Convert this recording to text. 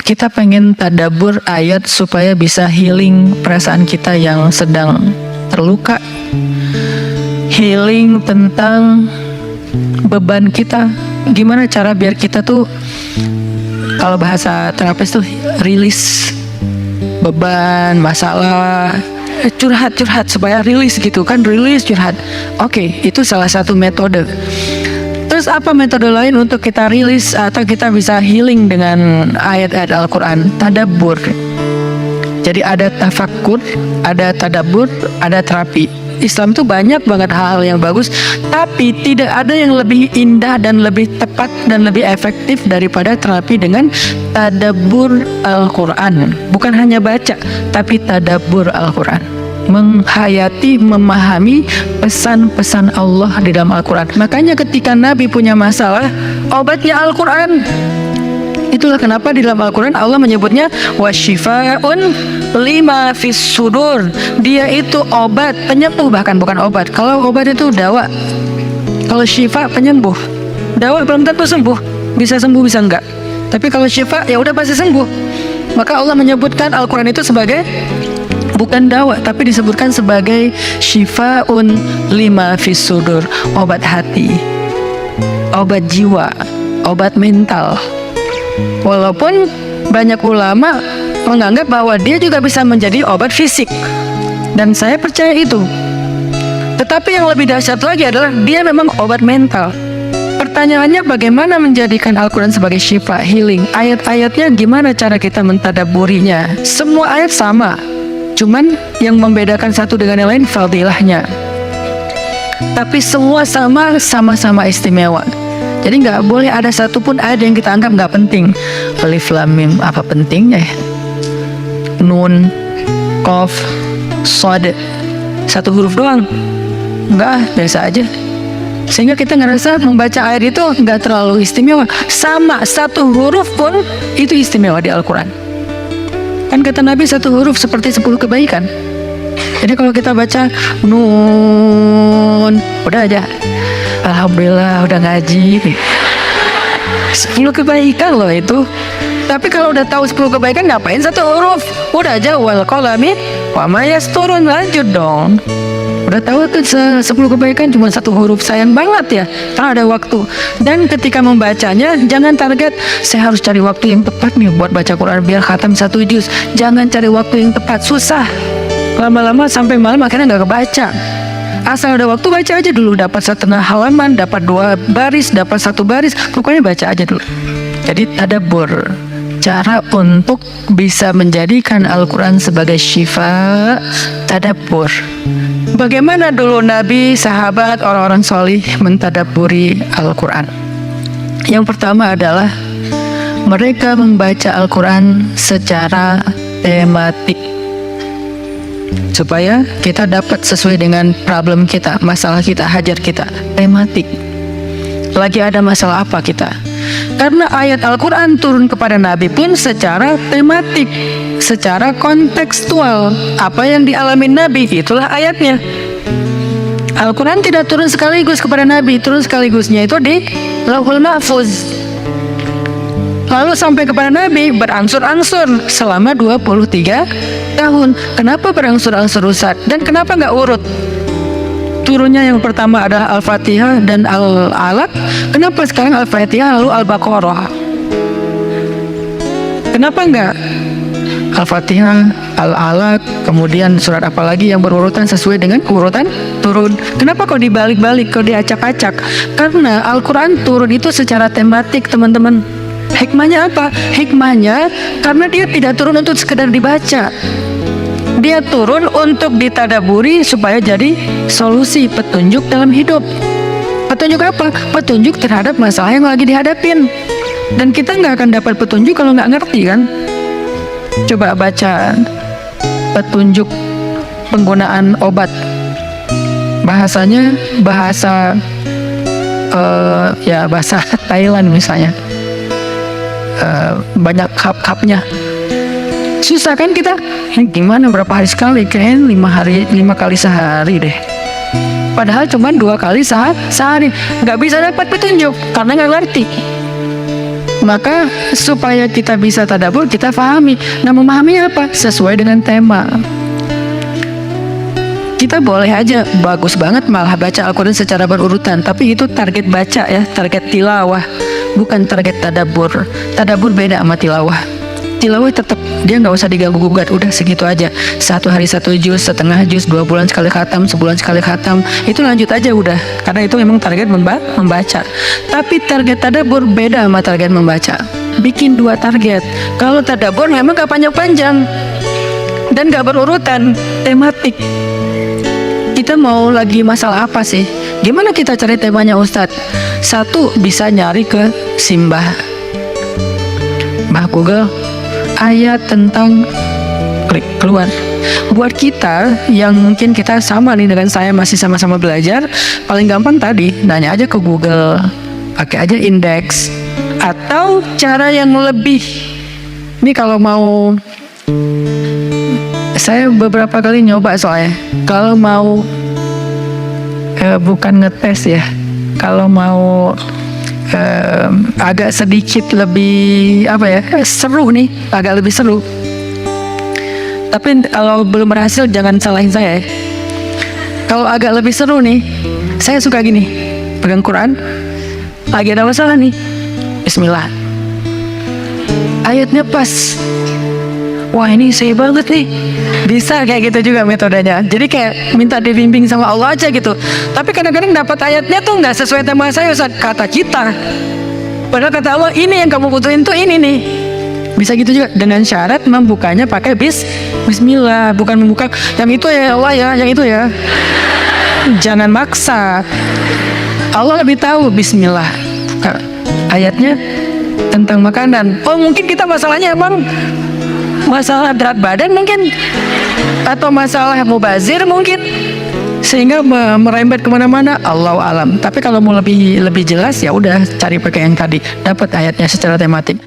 kita pengen tadabbur ayat supaya bisa healing perasaan kita yang sedang terluka, healing tentang beban kita. Gimana cara biar kita tuh, kalau bahasa terapis tuh, rilis beban, masalah, curhat supaya rilis gitu kan, rilis curhat. Oke, itu salah satu metode. Terus apa metode lain untuk kita rilis atau kita bisa healing dengan ayat-ayat Al-Quran? Tadabbur. Jadi ada tafakkur, ada tadabbur, ada terapi. Islam tuh banyak banget hal-hal yang bagus, tapi tidak ada yang lebih indah dan lebih tepat dan lebih efektif daripada terapi dengan tadabbur Al-Quran. Bukan hanya baca, tapi tadabbur Al-Quran. Menghayati, memahami pesan-pesan Allah di dalam Al-Quran. Makanya ketika Nabi punya masalah, obatnya Al-Quran. Itulah kenapa di dalam Al-Quran Allah menyebutnya wasyifa'un lima fis sudur. Dia itu obat, penyembuh, bahkan bukan obat. Kalau obat itu dawa, kalau syifa penyembuh. Dawa belum tentu sembuh, bisa sembuh bisa enggak. Tapi kalau syifa ya udah pasti sembuh. Maka Allah menyebutkan Al-Quran itu sebagai bukan dawa, tapi disebutkan sebagai syifa'un lima fis sudur, obat hati, obat jiwa, obat mental. Walaupun banyak ulama menganggap bahwa dia juga bisa menjadi obat fisik, dan saya percaya itu. Tetapi yang lebih dahsyat lagi adalah dia memang obat mental. Pertanyaannya, bagaimana menjadikan Al-Quran sebagai syifa, healing? Ayat-ayatnya gimana cara kita mentadabburinya? Semua ayat sama, cuman yang membedakan satu dengan yang lain fadilahnya. Tapi semua sama-sama istimewa. Jadi nggak boleh ada satupun ayat yang kita anggap nggak penting. Alif Lam Mim, apa pentingnya ya? Nun, Qaf, Shad, satu huruf doang. Enggak, biasa aja. Sehingga kita ngerasa membaca ayat itu nggak terlalu istimewa. Sama, satu huruf pun itu istimewa di Al-Quran. Kan kata Nabi, satu huruf seperti 10 kebaikan. Jadi kalau kita baca Nun, udah aja, alhamdulillah udah ngaji. 10 kebaikan loh itu. Tapi kalau udah tahu 10 kebaikan, ngapain satu huruf? Udah aja wal qalami wa ma yasturun, lanjut dong. Udah tahu tuh 10 kebaikan cuma satu huruf, sayang banget ya, kan ada waktu. Dan ketika membacanya, jangan target saya harus cari waktu yang tepat nih buat baca Quran biar khatam 1 juz. Jangan cari waktu yang tepat, susah. Lama-lama sampai malam akhirnya nggak kebaca. Asal ada waktu baca aja dulu, dapat setengah halaman, dapat 2 baris, dapat 1 baris, pokoknya baca aja dulu. Jadi tadabbur, cara untuk bisa menjadikan Al-Quran sebagai syifa, tadabbur. Bagaimana dulu Nabi, sahabat, orang-orang solih mentadabburi Al-Quran? Yang pertama adalah mereka membaca Al-Quran secara tematik, supaya kita dapat sesuai dengan problem kita, masalah kita, hajat kita. Tematik. Lagi ada masalah apa kita? Karena ayat Al-Quran turun kepada Nabi pun secara tematik, secara kontekstual. Apa yang dialami Nabi, itulah ayatnya. Al-Quran tidak turun sekaligus kepada Nabi, turun sekaligusnya itu di Lauhul Mahfuz. Lalu sampai kepada Nabi berangsur-angsur selama 23 tahun. Kenapa berangsur-angsur, Ustaz? Dan kenapa nggak urut? Turunnya yang pertama adalah Al-Fatihah dan Al-Alaq. Kenapa sekarang Al-Fatihah lalu Al-Baqarah? Kenapa nggak Al-Fatihah, Al-Alaq, kemudian surat apa lagi yang berurutan sesuai dengan urutan turun? Kenapa kok dibalik-balik, kok diacak-acak? Karena Al-Quran turun itu secara tematik, teman-teman. Hikmahnya apa? Hikmahnya karena dia tidak turun untuk sekedar dibaca. Dia turun untuk ditadaburi supaya jadi solusi, petunjuk dalam hidup. Petunjuk apa? Petunjuk terhadap masalah yang lagi dihadapin. Dan kita nggak akan dapat petunjuk kalau nggak ngerti, kan? Coba baca petunjuk penggunaan obat. Bahasanya bahasa bahasa Thailand misalnya. Banyak kap-kapnya. Susah kan kita? Gimana berapa hari sekali? Kayaknya 5 kali sehari deh. Padahal cuma 2 kali sehari. Nggak bisa dapat petunjuk karena nggak ngerti. Maka supaya kita bisa tadabbur, kita pahami. Nah, memahami apa? Sesuai dengan tema. Kita boleh aja bagus banget malah baca Al-Quran secara berurutan, tapi itu target baca ya, target tilawah, bukan target tadabbur. Tadabbur beda sama tilawah. Tilawah tetap dia nggak usah diganggu gugat, udah segitu aja. 1 hari 1 juz, setengah juz, 2 bulan sekali khatam, sebulan sekali khatam, itu lanjut aja udah, karena itu memang target membaca. Tapi target tadabbur beda sama target membaca. Bikin 2 target. Kalau tadabbur memang gak panjang-panjang dan gak berurutan, tematik. Kita mau lagi masalah apa sih? Gimana kita cari temanya Ustadz? 1, bisa nyari ke Simbah Google, ayat tentang, klik keluar. Buat kita yang mungkin kita sama nih dengan saya, masih sama-sama belajar, paling gampang tadi nanya aja ke Google, pakai aja indeks. Atau cara yang lebih, ini kalau mau, saya beberapa kali nyoba soalnya, kalau mau bukan ngetes ya, kalau mau agak sedikit lebih apa ya, seru nih, agak lebih seru. Tapi kalau belum berhasil jangan salahin saya ya. Kalau agak lebih seru nih, saya suka gini, pegang Quran, lagi ada masalah nih, Bismillah, ayatnya pas, wah ini saya banget nih, bisa kayak gitu juga metodenya. Jadi kayak minta dibimbing sama Allah aja gitu. Tapi kadang-kadang dapat ayatnya tuh nggak sesuai tema saya, Ustaz, kata kita. Padahal kata Allah ini yang kamu butuhin tuh ini nih. Bisa gitu juga, dengan syarat membukanya pakai Bismillah, bukan membuka yang itu ya Allah ya, yang itu ya. Jangan maksa. Allah lebih tahu. Bismillah. Ayatnya tentang makanan. Oh mungkin kita masalahnya emang masalah berat badan mungkin, atau masalah mubazir mungkin, sehingga merembet kemana-mana. Allahu alam. Tapi kalau mau lebih jelas ya udah cari pakai yang tadi, dapat ayatnya secara tematik.